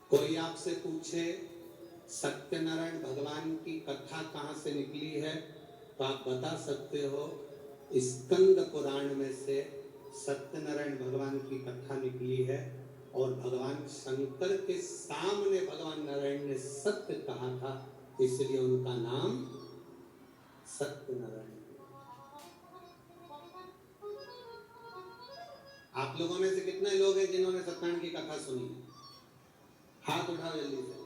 कोई आपसे पूछे सत्यनारायण भगवान की कथा कहाँ से निकली है, तो आप बता सकते हो स्कंद पुराण में से सत्यनारायण भगवान की कथा निकली है। और भगवान शंकर के सामने भगवान नारायण ने सत्य कहा था, इसलिए उनका नाम सत्यनारायण। आप लोगों में से कितने लोग हैं जिन्होंने सत्यनारायण की कथा सुनी है? हाथ उठाओ जल्दी से।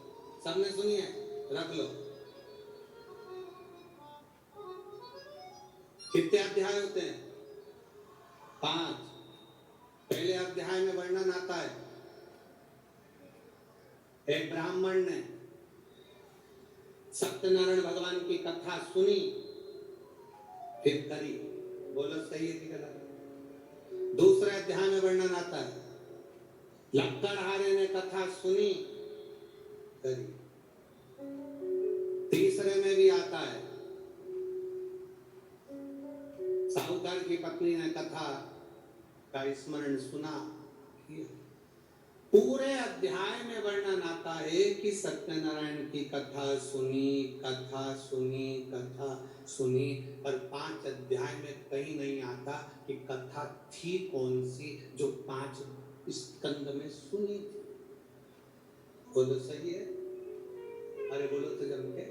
सबने सुनी है? रख लो। कितने अध्याय होते हैं? 5। पहले अध्याय में वर्णन आता है, एक ब्राह्मण ने सत्यनारायण भगवान की कथा सुनी, फिर करी। बोलो सही है कि गलत? दूसरे अध्याय में वर्णन आता है, लक्कड़हारे ने कथा सुनी, करी। तीसरे में भी आता है, साहूकार की पत्नी ने कथा का स्मरण सुना, किया। पूरे अध्याय में वर्णन आता है कि सत्यनारायण की कथा सुनी, कथा सुनी, कथा सुनी, पर 5 अध्याय में कहीं नहीं आता कि कथा थी कौन सी जो 5 स्कंद में सुनी थी। बोलो सही है? अरे बोलो तो जम के।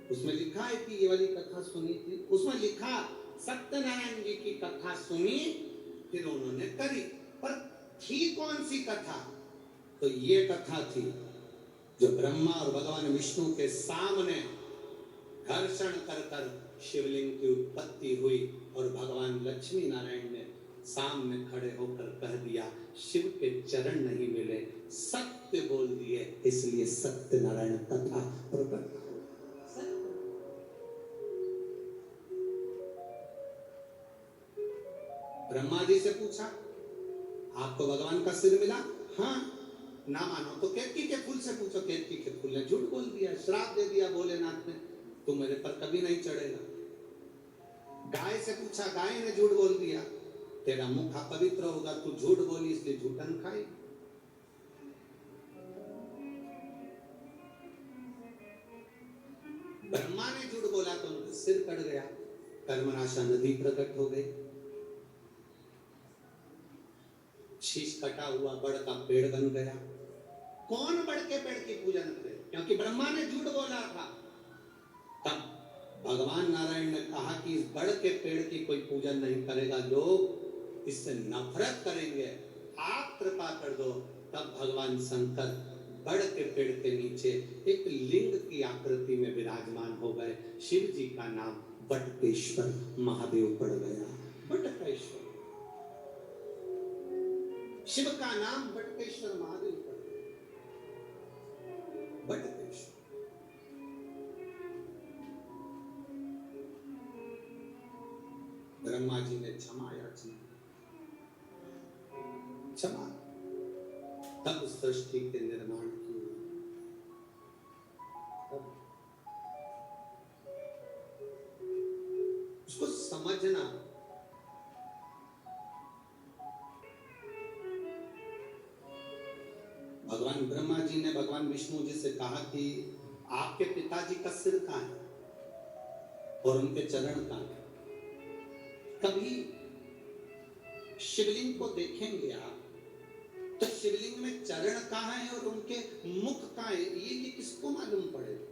उसमें लिखा है कि ये वाली कथा सुनी थी, उसमें लिखा सत्यनारायण जी की कथा सुनी, फिर उन्होंने करी, पर थी कौन सी कथा? तो ये कथा थी जो ब्रह्मा और भगवान विष्णु के सामने घर्षण कर कर शिवलिंग की उत्पत्ति हुई, और भगवान लक्ष्मी नारायण ने सामने खड़े होकर कह दिया, शिव के चरण नहीं मिले, सत्य बोल दिए, इसलिए सत्यनारायण कथा प्रकट। ब्रह्मा जी से पूछा, आपको भगवान का सिर मिला? हाँ। ना मानो तो केतकी के फूल से पूछो। केतकी के फूल ने झूठ बोल दिया, श्राप दे दिया भोलेनाथ ने, तू मेरे पर कभी नहीं चढ़ेगा। गाय से पूछा, गाय ने झूठ बोल दिया, तेरा मुख अपवित्र होगा, तू झूठ बोली इसलिए झूठन खाई। ब्रह्मा ने झूठ बोला तो उनका सिर कट गया, कर्मनाशा नदी प्रकट हो गई, शीश कटा हुआ बड़ का पेड़ बन गया। कौन बड़ के पेड़ की पूजन करे? क्योंकि ब्रह्मा ने झूठ बोला था। तब भगवान नारायण ने कहा कि इस बड़ के पेड़ की कोई पूजन नहीं करेगा, लोग इससे नफरत करेंगे, आप कृपा कर दो। तब भगवान शंकर बड़ के पेड़ के नीचे एक लिंग की आकृति में विराजमान हो गए। शिव जी का नाम बटकेश्वर महादेव पड़ गया। बटकेश्वर, शिव का नाम बटकेश्वर महादेव पड़ गया। बटकेश्वर। ब्रह्मा जी ने क्षमा याचना, क्षमा, तब सृष्टि के निर्माण की। उसको समझना, भगवान ब्रह्मा जी ने भगवान विष्णु जी से कहा कि आपके पिताजी का सिर कहाँ है और उनके चरण कहाँ है? कभी शिवलिंग को देखेंगे आप तो शिवलिंग में चरण कहाँ है और उनके मुख कहाँ है, ये किसको मालूम पड़ेगा?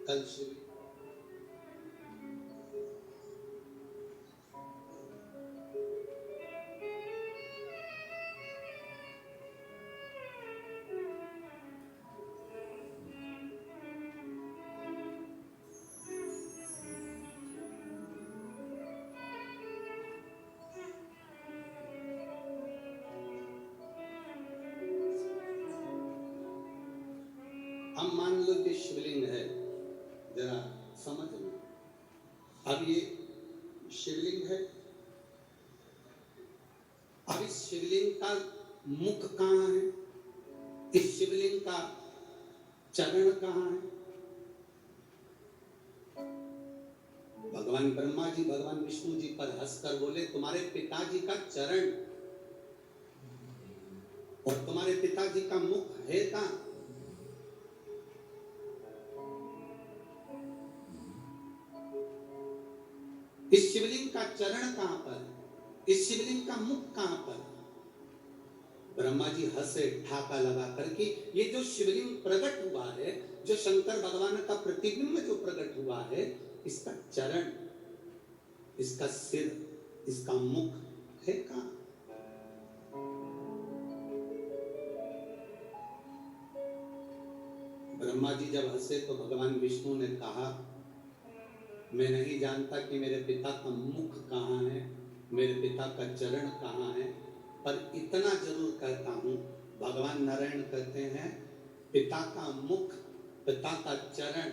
कल शिव हम मान लो कि शिवलिंग है, जरा समझ लो। अब ये शिवलिंग है, अब इस शिवलिंग का मुख कहाँ है? इस शिवलिंग का चरण कहाँ है? भगवान ब्रह्मा जी भगवान विष्णु जी पर हंसकर बोले, तुम्हारे पिताजी का चरण और तुम्हारे पिताजी का मुख है कहां? इस शिवलिंग का चरण कहां पर? इस शिवलिंग का मुख कहां पर? ब्रह्मा जी हंसे ठाका लगा करके, ये जो शिवलिंग प्रकट हुआ है, जो शंकर भगवान का प्रतिबिंब जो प्रकट हुआ है, इसका चरण, इसका सिर, इसका मुख है कहां? ब्रह्मा जी जब हंसे तो भगवान विष्णु ने कहा, मैं नहीं जानता कि मेरे पिता का मुख कहां है, मेरे पिता का चरण कहां है, पर इतना जरूर कहता हूं, भगवान नारायण कहते हैं, पिता का मुख, पिता का चरण,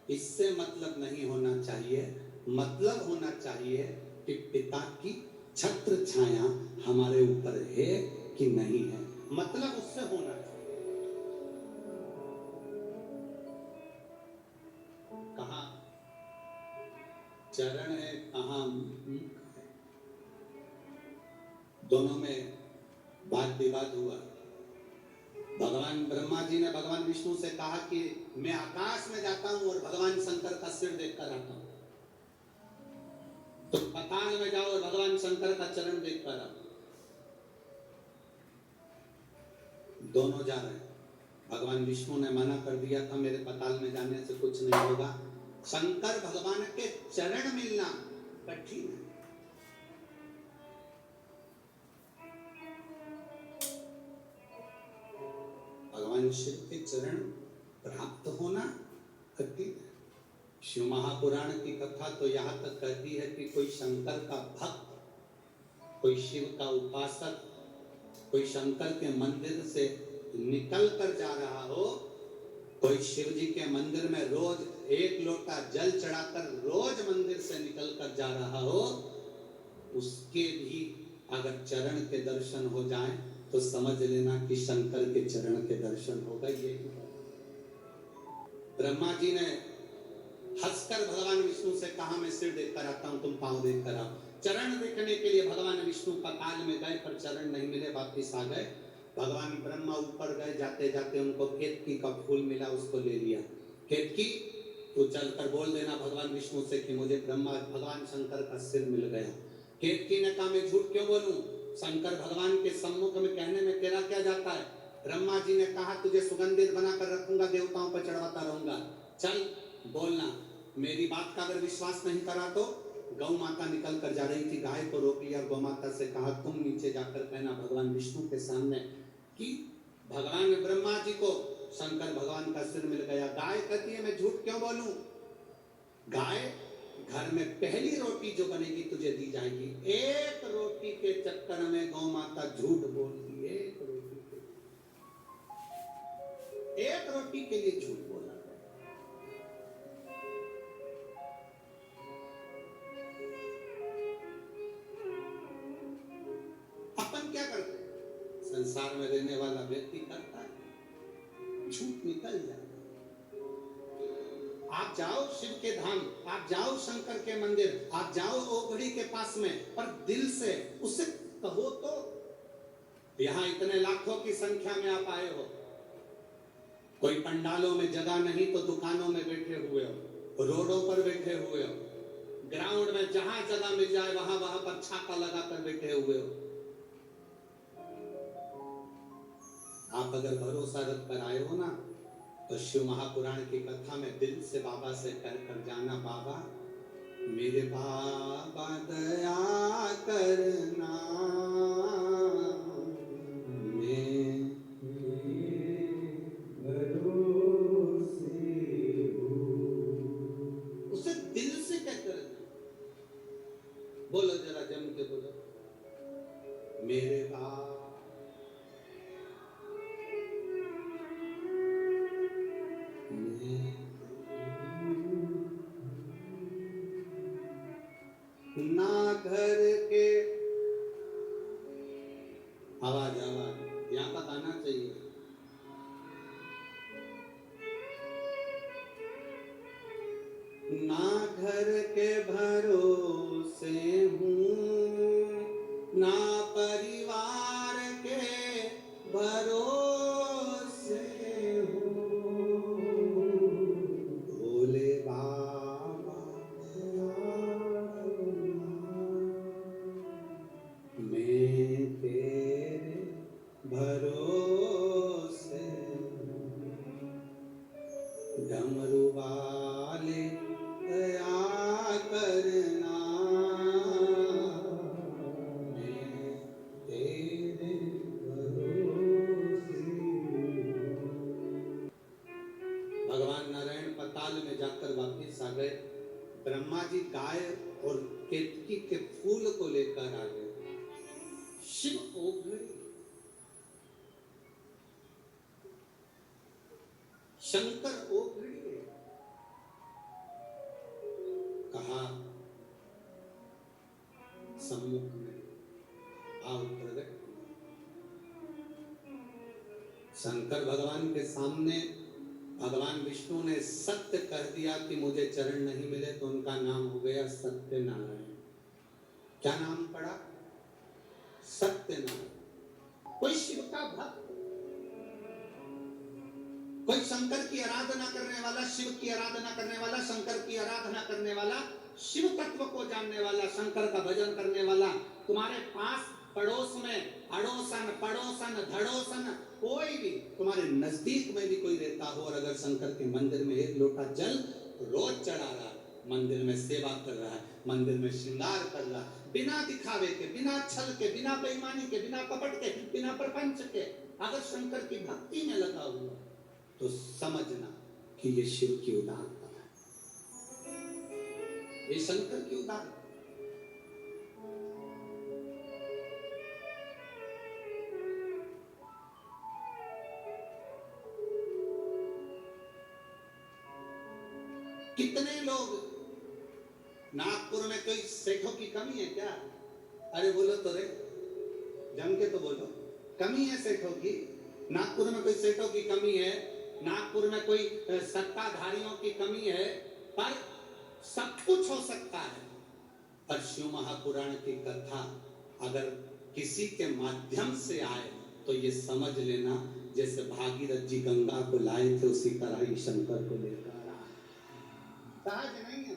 इससे मतलब नहीं होना चाहिए। मतलब होना चाहिए कि पिता की छत्र छाया हमारे ऊपर है कि नहीं है, मतलब उससे होना चाहिए। कहां चरण है, कहां मुख है, दोनों में वाद विवाद हुआ। भगवान ब्रह्मा जी ने भगवान विष्णु से कहा कि मैं आकाश में जाता हूं और भगवान शंकर का सिर देखकर आता हूं, तो पाताल में जाओ और भगवान शंकर का चरण देखकर आओ। दोनों जा रहे हैं। भगवान विष्णु ने मना कर दिया था, मेरे पाताल में जाने से कुछ नहीं होगा, शंकर भगवान के चरण मिलना कठिन है। भगवान शिव के चरण प्राप्त होना कठिन है। शिव महापुराण की कथा तो यहाँ तक कहती है कि कोई शंकर का भक्त, कोई शिव का उपासक, कोई शंकर के मंदिर से निकल कर जा रहा हो, कोई शिव जी के मंदिर में रोज एक लोटा जल चढ़ाकर रोज मंदिर से निकल कर जा रहा हो, उसके भी अगर चरण के दर्शन हो जाएं तो समझ लेना कि शंकर के चरण के दर्शन हो गए। ब्रह्मा जी ने हंसकर भगवान विष्णु से कहा, मैं सिर देखकर आता हूं, तुम पांव देखकर आओ। चरण देखने के लिए भगवान विष्णु पाताल में गए, पर चरण नहीं मिले, वापिस आ गए। भगवान ब्रह्मा ऊपर गए, जाते जाते उनको केतकी का फूल मिला, उसको ले लिया। केतकी, तू चलकर बोल देना भगवान विष्णु से कि मुझे ब्रह्मा भगवान शंकर का सिर मिल गया। केतकी ने कहा, मैं झूठ क्यों बोलूं, शंकर भगवान के सम्मुख में कहने में तेरा क्या जाता है। ब्रह्मा जी ने कहा, तुझे सुगंधित बनाकर रखूंगा, देवताओं पर चढ़वाता रहूंगा, चल बोलना। मेरी बात का अगर विश्वास नहीं करा तो गौ माता निकल कर जा रही थी, गाय को रोक लिया, गौ माता से कहा, तुम नीचे जाकर कहना भगवान विष्णु के सामने कि भगवान ब्रह्मा जी को शंकर भगवान का सिर मिल गया। गाय कहती है, मैं झूठ क्यों बोलूं, गाय घर में पहली रोटी जो बनेगी तुझे दी जाएगी। एक रोटी के चक्कर में गौ माता झूठ बोलती, एक रोटी के लिए झूठ बोला। अपन क्या करते हैं, संसार में रहने वाला व्यक्ति करता है, झूठ निकल जाता है। आप जाओ शिव के धाम, आप जाओ शंकर के मंदिर, आप जाओ ओघड़ी के पास में, पर दिल से उसे कहो तो। यहां इतने लाखों की संख्या में आप आए हो, कोई पंडालों में जगह नहीं तो दुकानों में बैठे हुए हो, रोडों पर बैठे हुए हो, ग्राउंड में जहां जगह मिल जाए वहां पर छाता लगाकर बैठे हुए हो। आप अगर भरोसा रख कर आए हो ना, तो शिव महापुराण की कथा में दिल से बाबा से कहकर जाना, बाबा मेरे बाबा दया करना, उसे दिल से कहकर बोलो, जरा जम के बोलो, मेरे बाबा ना घर के, आवाज यहाँ तक आना चाहिए, ना घर के ना परिवार के भरोसे हो, भोले बाबा मैं तेरे भरोसे डमरू वाले दया करना, मैं तेरे भरोसे। भगवान नारायण पताल में जाकर वापिस आ गए। ब्रह्मा जी गाय और केतकी के फूल को लेकर आ गए। शिव ओघड़ी, शंकर ओघड़ी, कहा सम्मुख में भाव प्रकट। शंकर भगवान के सामने भगवान विष्णु ने सत्य कर दिया कि मुझे चरण नहीं मिले, तो उनका नाम हो गया सत्यनारायण। क्या नाम पड़ा? सत्यनारायण। कोई शिव का भक्त, कोई शंकर की आराधना करने वाला, शिव की आराधना करने वाला, शंकर की आराधना करने वाला, शिव तत्व को जानने वाला, शंकर का भजन करने वाला, तुम्हारे पास पड़ोस में अड़ोसन पड़ोसन धड़ोसन कोई भी तुम्हारे नजदीक में भी कोई रहता हो, और अगर शंकर के मंदिर में एक लोटा जल रोज चढ़ा रहा, मंदिर में सेवा कर रहा है, मंदिर में श्रृंगार कर रहा, बिना दिखावे के, बिना छल के, बिना बेईमानी के, बिना कपट के, बिना प्रपंच के, अगर शंकर की भक्ति में लगा हुआ, तो समझना कि ये शिव की उदारता है, ये शंकर की उदारता। कितने लोग, नागपुर में कोई सेठों की कमी है क्या? अरे बोलो तो रे, जम के तो बोलो, कमी है सेठों की? नागपुर में कोई सेठों की कमी है? नागपुर में कोई सत्ताधारियों की कमी है? पर सब कुछ हो सकता है। पर शिव महापुराण की कथा अगर किसी के माध्यम से आए तो ये समझ लेना, जैसे भागीरथ जी गंगा को लाए थे, उसी तरह ही शंकर को लेकर सहज नहीं है।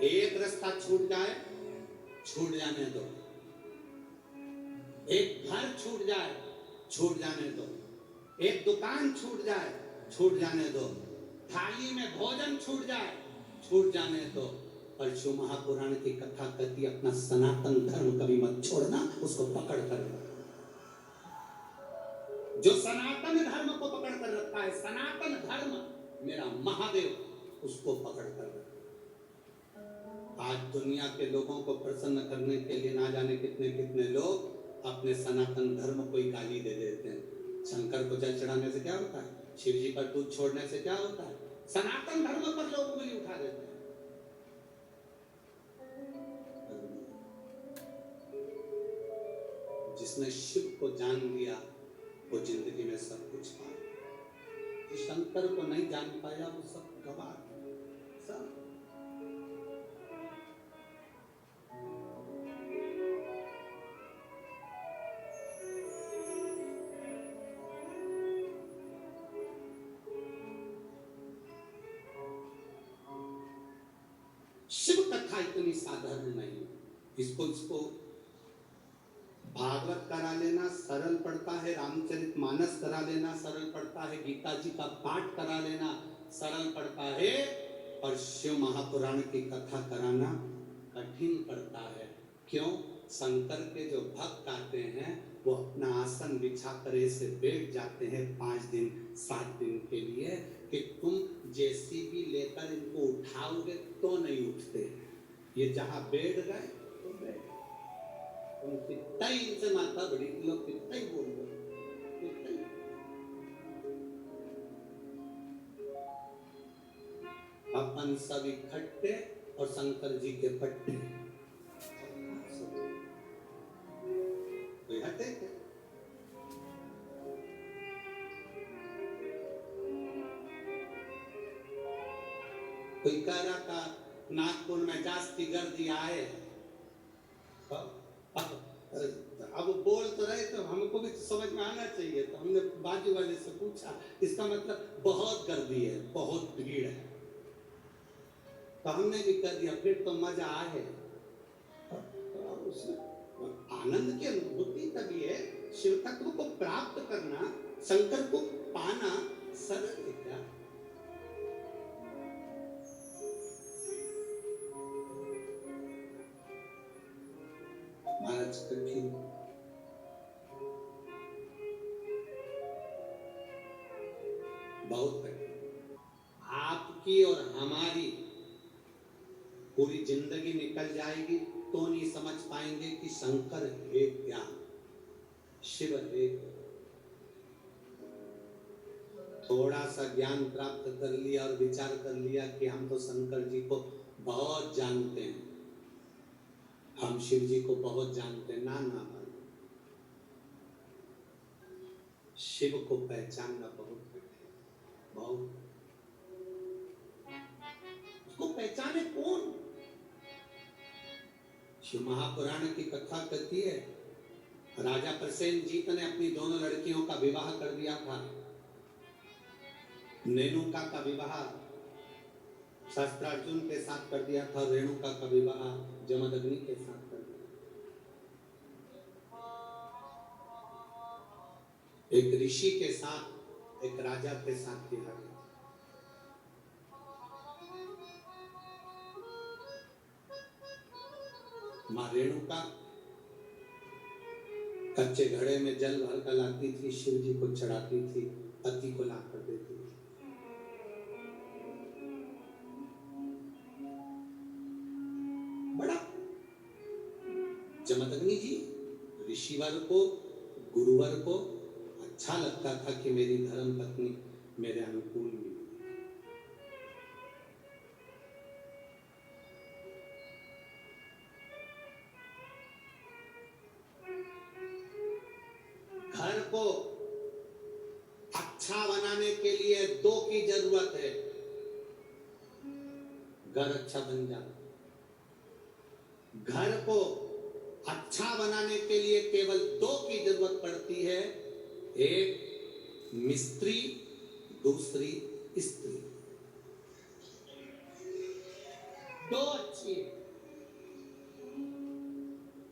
एक रास्ता छूट जाए, छूट जाने दो। एक घर छूट जाए, छूट जाने दो। एक दुकान छूट जाए, छूट जाने दो। थाली में भोजन छूट जाए, छूट जाने दो। पर शिव महापुराण की कथा कहती, अपना सनातन धर्म कभी मत छोड़ना, उसको पकड़ कर रखो। जो सनातन धर्म को पकड़ कर रखा है, सनातन धर्म मेरा महादेव, उसको पकड़ कर रखा। आज दुनिया के लोगों को प्रसन्न करने के लिए ना जाने कितने कितने लोग अपने सनातन धर्म को ही गाली दे देते हैं। शंकर को जल चढ़ाने से क्या होता है? शिव जी पर दूध छोड़ने से क्या होता है? सनातन धर्म पर लोग उंगली उठा देते हैं। जिसने शिव को जान लिया वो जिंदगी में सब कुछ पाया। शंकर को नहीं जान पाया वो सब गवा सब। शिव कथा इतनी साधारण नहीं, इसको भागवत करा लेना सरल पड़ता है, रामचरितमानस करा लेना सरल पड़ता है, गीता जी का पाठ करा लेना सरल पड़ता है, और शिव महापुराण की कथा कराना कठिन पड़ता है। क्यों? शंकर के जो भक्त आते हैं वो अपना आसन बिछा कर ऐसे बैठ जाते हैं 5 दिन 7 दिन के लिए, कि तुम जेसीबी लेकर इनको उठाओगे तो नहीं उठते। ये जहां बैठ गए तो बैठ गए। तुम कितना ही इनसे माता बड़ी लोग कितना ही बोल रहे, अपन सब इकट्ठे और शंकर जी के पट्टे। कोई हटे क्या? कोई कह रहा था नागपुर में जास्ती गर्दी आए, अब बोल तो रहे तो हमको भी तो समझ में आना चाहिए, तो हमने बाजू वाले से पूछा, इसका मतलब बहुत गर्दी है, बहुत भीड़ है, तो हमने भी कर दिया, फिर तो मजा आए। आनंद की अनुभूति तभी है, शिव तत्व को प्राप्त करना, शंकर को पाना सरल है क्या? महाराज कठिन, बहुत कठिन। आपकी और हमारी पूरी जिंदगी निकल जाएगी तो नहीं समझ पाएंगे कि शंकर है क्या, शिव है। थोड़ा सा ज्ञान प्राप्त कर लिया और विचार कर लिया कि हम तो शंकर जी को बहुत जानते हैं, हम शिव जी को बहुत जानते हैं, ना ना, शिव को पहचानना बहुत कठिन, बहुत। उसको पहचाने कौन? शिव महापुराण की कथा कहती है, राजा प्रसेनजीत ने अपनी दोनों लड़कियों का विवाह कर दिया था। रेणुका का विवाह शस्त्रार्जुन के साथ कर दिया था, रेणुका का विवाह जमदग्नि के साथ कर दिया। एक ऋषि के साथ, एक राजा के साथ किया गया। मां रेणुका कच्चे घड़े में जल भर कर लाती थी, शिव जी को चढ़ाती थी, पति को ला कर देती थी। बड़ा जमदग्नि जी ऋषिवर को, गुरुवर को अच्छा लगता था कि मेरी धर्म पत्नी मेरे अनुकूल मिली। घर को अच्छा बनाने के लिए दो की जरूरत है, घर अच्छा बन जाता। घर को अच्छा बनाने के लिए केवल दो की जरूरत पड़ती है, एक मिस्त्री, दूसरी स्त्री। दो अच्छी।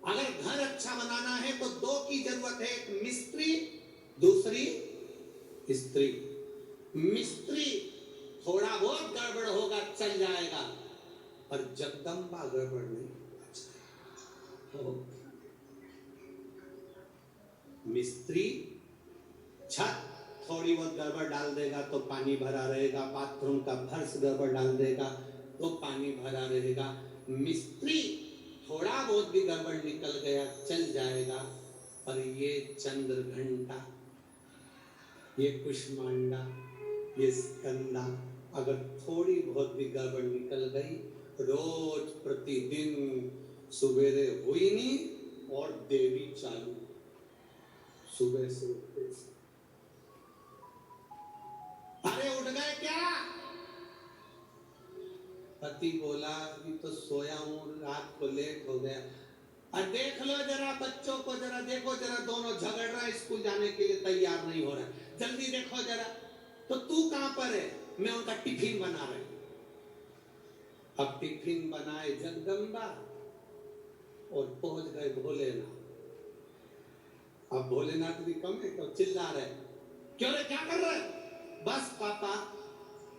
अगर घर अच्छा बनाना है तो दो की जरूरत है, एक मिस्त्री, दूसरी स्त्री। मिस्त्री थोड़ा बहुत गड़बड़ होगा चल जाएगा, पर जगदम्बा गड़बड़ नहीं। मिस्त्री छत थोड़ी बहुत गड़बड़ डाल देगा तो पानी भरा रहेगा, बाथरूम का फर्श गड़बड़ डाल देगा तो पानी भरा रहेगा। मिस्त्री थोड़ा बहुत भी गड़बड़ निकल गया चल जाएगा, पर ये चंद्र घंटा, ये कुष्मांडा, ये स्कंदा अगर थोड़ी बहुत भी गड़बड़ निकल गई, रोज प्रतिदिन सुबेरे हुई नहीं और देवी चालू, सुबह से उठते। अरे उठ गए क्या? पति बोला अभी तो सोया हूं, रात को लेट हो गया। और देख लो जरा बच्चों को, जरा देखो जरा, दोनों झगड़ रहा है, स्कूल जाने के लिए तैयार नहीं हो रहा, जल्दी देखो जरा। तो तू कहां पर है? मैं उनका टिफिन बना रही। अब टिफिन बनाए जगदम्बा और पहुंच गए भोलेनाथ। अब भोलेनाथ भी कम है तो चिल्ला रहे, क्यों रे क्या कर रहे? बस पापा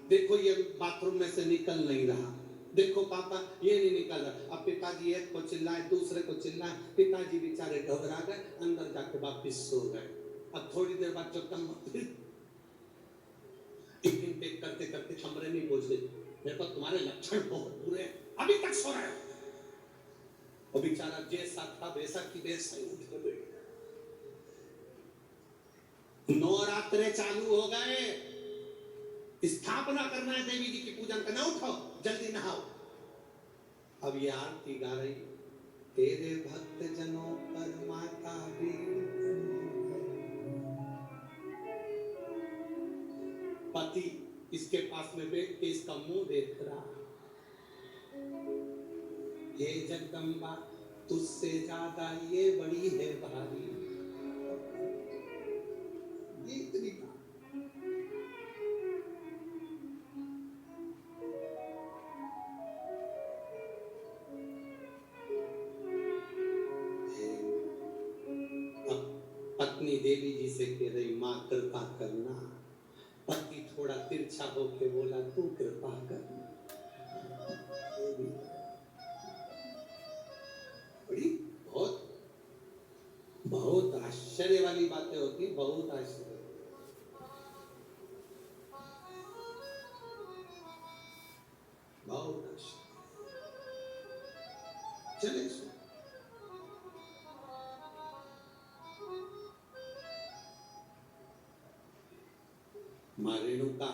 देखो ये बाथरूम में से निकल नहीं रहा, देखो पापा ये नहीं निकल रहा। अब पिताजी एक को चिल्लाए, दूसरे को चिल्लाए, पिताजी बेचारे घबरा गए, अंदर जाके वापिस सो गए। अब थोड़ी देर बाद जगदम्बा टिफिन पैक करते करते कमरे में पहुंच गए। देखो तुम्हारे लक्षण बहुत बुरे हैं, अभी तक सो रहे हो। और बेचारा जैसा था वैसा की वैसा ही उठ गए। नवरात्रे चालू हो गए, स्थापना करना है देवी जी की पूजन करना, उठो जल्दी नहाओ। अब ये आरती गा रही, तेरे भक्त जनों पर माता भी। पति इसके पास में बैठ के इसका मुंह देख रहा, हे जगदम्बा तुझसे ज्यादा ये बड़ी है भारी। ये इतनी बात। पत्नी देवी जी से कह रही, माँ कृपा करना। पति थोड़ा तिरछा होके बोला, तू कृपा करना। बड़ी बहुत बहुत आश्चर्य वाली बातें होती, बहुत आश्चर्य। बहुत आश्चर्य। चले सो माँ रेणुका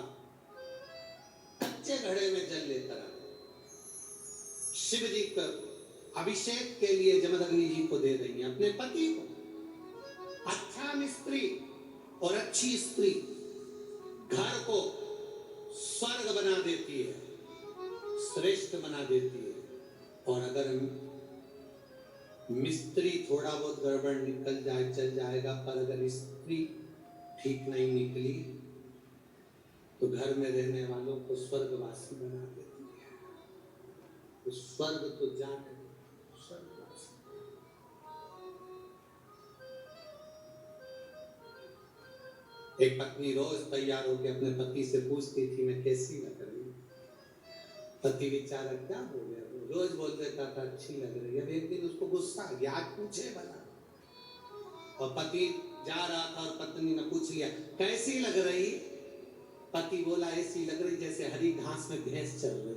कच्चे घड़े में जल लेकर आ, शिव जी का अभिषेक के लिए जमदग्नि जी को दे रही हैं, अपने पति को। अच्छा मिस्त्री और अच्छी स्त्री घर को स्वर्ग बना देती है, श्रेष्ठ बना देती है। और अगर मिस्त्री थोड़ा बहुत गड़बड़ निकल जाए चल जाएगा, पर अगर स्त्री ठीक नहीं निकली तो घर में रहने वालों को स्वर्गवासी बना देती है। तो स्वर्ग तो जाने, स्वर्गवासी। एक पत्नी रोज तैयार होकर अपने पति से पूछती थी, मैं कैसी लग रही हूँ। पति बेचारा क्या बोल गया, रोज बोल देता था अच्छी लग रही है। अब एक दिन उसको गुस्सा आ गया, आज पूछे भला। और पति जा रहा था और पत्नी ने पूछ लिया, कैसी लग रही। पति बोला, ऐसी लग रही जैसे हरी घास में भैंस चल रही।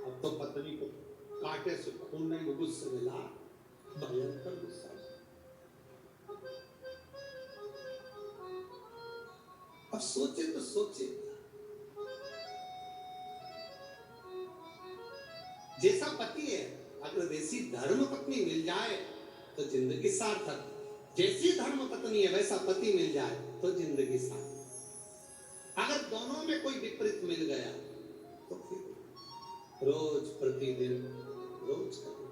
अब तो पत्नी को कांटे से खून नहीं, गुस्से में ला, भयंकर गुस्सा। अब सोचे तो सोचे, जैसा पति है, अगर वैसी धर्म पत्नी मिल जाए तो जिंदगी सार्थक। जैसी धर्म पत्नी है वैसा पति मिल जाए तो जिंदगी सार्थक। अगर दोनों में कोई विपरीत मिल गया तो फिर रोज प्रतिदिन रोज करें।